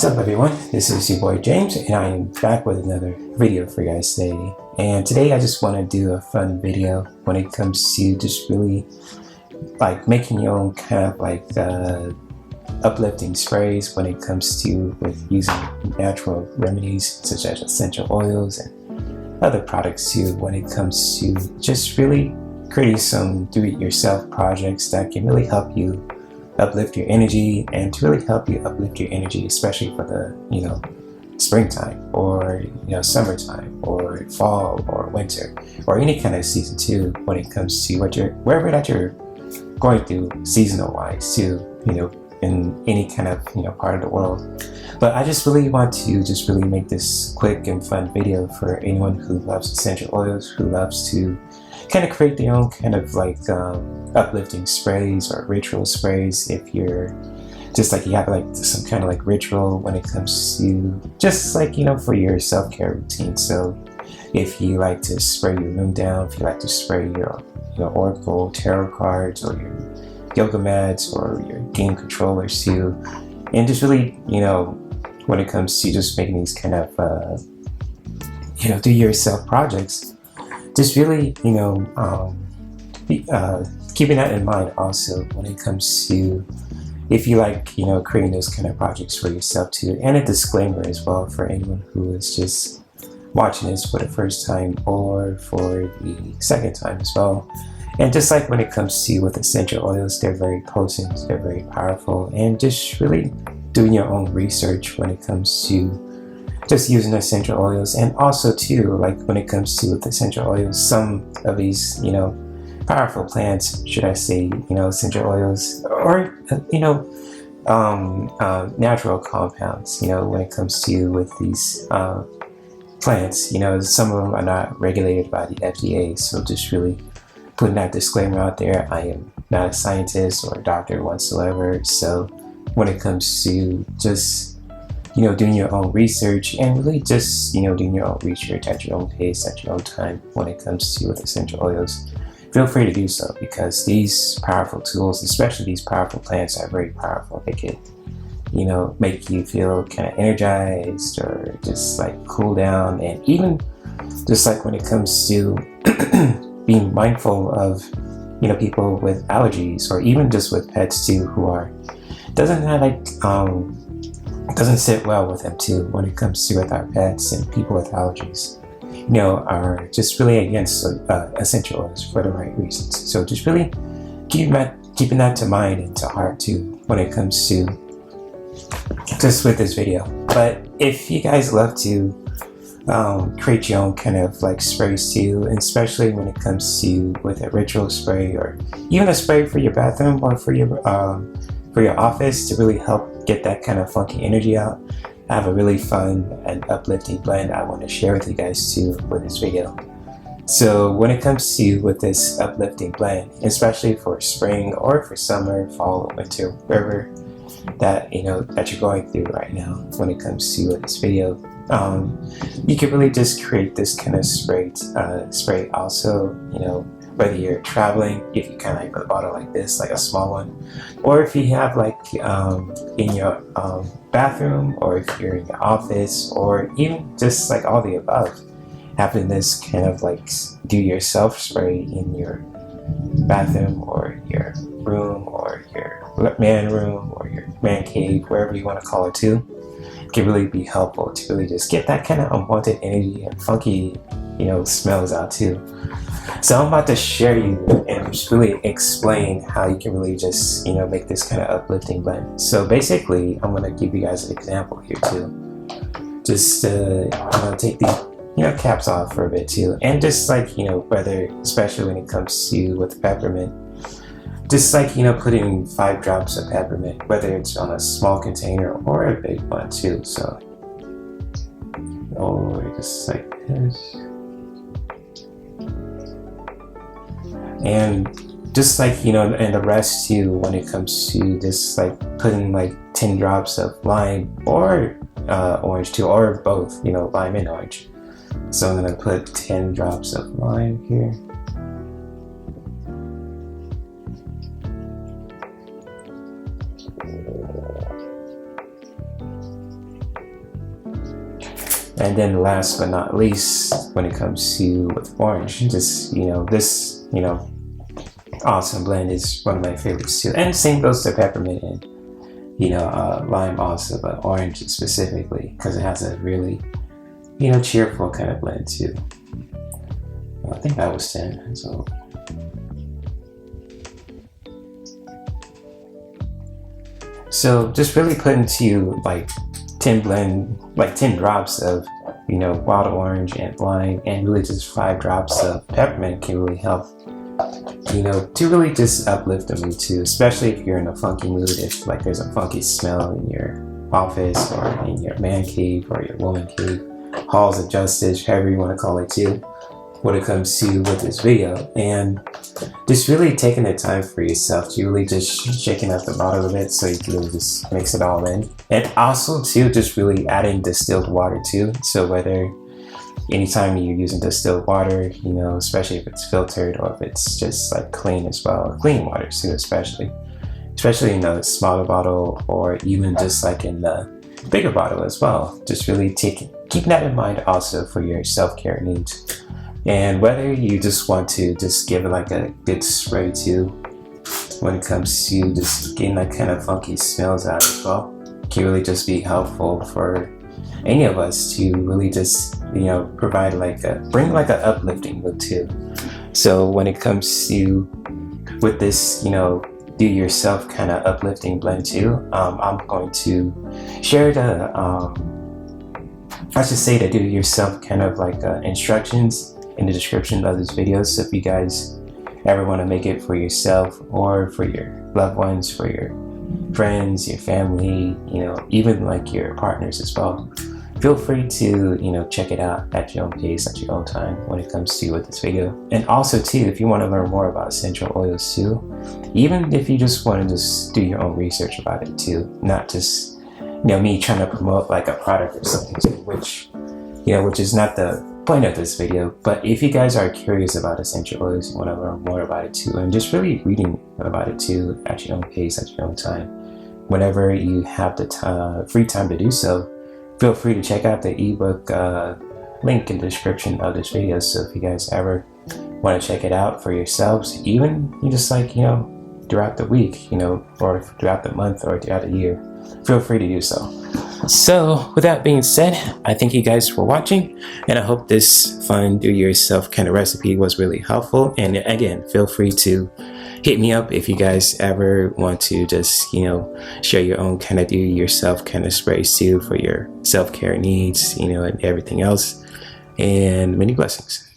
What's up everyone, this is your boy James and I am back with another video for you guys today. And today I just want to do a fun video when it comes to just really like making your own kind of like uplifting sprays when it comes to with using natural remedies such as essential oils and other products too, when it comes to just really creating some do-it-yourself projects that can really help you uplift your energy and to really help you uplift your energy, especially for the springtime or summertime or fall or winter or any kind of season too, when it comes to wherever that you're going through seasonal wise too, in any kind of part of the world. But I just really want to just really make this quick and fun video for anyone who loves essential oils, who loves to kind of create their own kind of like uplifting sprays or ritual sprays. If you're just like you have like some kind of like ritual when it comes to just like for your self-care routine. So if you like to spray your room down, if you like to spray your oracle tarot cards or your yoga mats or your game controllers too, and just really when it comes to just making these kind of do yourself projects, just really keeping that in mind also when it comes to if you like creating those kind of projects for yourself too. And a disclaimer as well for anyone who is just watching this for the first time or for the second time as well. And just like when it comes to with essential oils, they're very potent, they're very powerful, and just really doing your own research when it comes to just using essential oils. And also too, like when it comes to with essential oils, some of these powerful plants, should I say, essential oils or natural compounds, when it comes to with these plants, some of them are not regulated by the FDA. So just really putting that disclaimer out there. I am not a scientist or a doctor whatsoever. So when it comes to just doing your own research and really just doing your own research at your own pace, at your own time when it comes to with essential oils, feel free to do so, because these powerful tools, especially these powerful plants, are very powerful. They could make you feel kind of energized or just like cool down. And even just like when it comes to being mindful of people with allergies, or even just with pets too, who are doesn't sit well with them too when it comes to with our pets and people with allergies, are just really against essential oils for the right reasons. So just really keeping that to mind and to heart too when it comes to just with this video. But if you guys love to create your own kind of like sprays too, and especially when it comes to with a ritual spray or even a spray for your bathroom or for your office to really help get that kind of funky energy out, I have a really fun and uplifting blend I want to share with you guys too with this video. So when it comes to with this uplifting blend, especially for spring or for summer, fall, winter, wherever that that you're going through right now, when it comes to this video, you can really just create this kind of spray also, whether you're traveling, if you kind of have a bottle like this, like a small one, or if you have like in your bathroom, or if you're in your office, or even just like all the above, having this kind of like do-yourself spray in your bathroom or your room or your man room or your man cave, wherever you want to call it too, can really be helpful to really just get that kind of unwanted energy and funky smells out too. So I'm about to share you and just really explain how you can really just make this kind of uplifting blend. So basically I'm going to give you guys an example here too. Just I'm going to take the caps off for a bit too, and just like whether, especially when it comes to with peppermint, just like putting 5 drops of peppermint, whether it's on a small container or a big one too. So just like this. And just like and the rest too when it comes to just like putting like 10 drops of lime or orange too, or both, lime and orange. So I'm gonna put 10 drops of lime here. And then last but not least, when it comes to with orange, just, this, awesome blend is one of my favorites too. And same goes to peppermint and, lime also, but orange specifically, because it has a really, cheerful kind of blend too. I think that was 10, so. So just really put into like 10 drops of, wild orange and lime, and really just 5 drops of peppermint can really help, to really just uplift the mood too, especially if you're in a funky mood, if like there's a funky smell in your office or in your man cave or your woman cave, halls of justice, however you want to call it too, when it comes to with this video. And just really taking the time for yourself to really just shaking out the bottle of it so you can really just mix it all in. And also too, just really adding distilled water too. So whether anytime you're using distilled water, especially if it's filtered or if it's just like clean as well, clean water too, especially in the smaller bottle or even just like in the bigger bottle as well. Just really keeping that in mind also for your self-care needs. And whether you just want to just give it like a good spray too, when it comes to just getting that kind of funky smells out as well, can really just be helpful for any of us to really just, provide bring like an uplifting look too. So when it comes to with this, do yourself kind of uplifting blend too, I'm going to share the, the do yourself kind of like instructions in the description of this video. So if you guys ever want to make it for yourself or for your loved ones, for your friends, your family, even like your partners as well, feel free to, check it out at your own pace, at your own time when it comes to with this video. And also too, if you want to learn more about essential oils too, even if you just want to just do your own research about it too, not just, me trying to promote like a product or something too, which is not the point of this video. But if you guys are curious about essential oils, you want to learn more about it too, and just really reading about it too at your own pace, at your own time, whenever you have the free time to do so, feel free to check out the ebook link in the description of this video. So if you guys ever want to check it out for yourselves, even just like, throughout the week, or throughout the month or throughout the year, feel free to do so. So with that being said, I thank you guys for watching, and I hope this fun do-yourself kind of recipe was really helpful. And again, feel free to hit me up if you guys ever want to just, share your own kind of do-yourself kind of sprays too for your self-care needs, and everything else. And many blessings.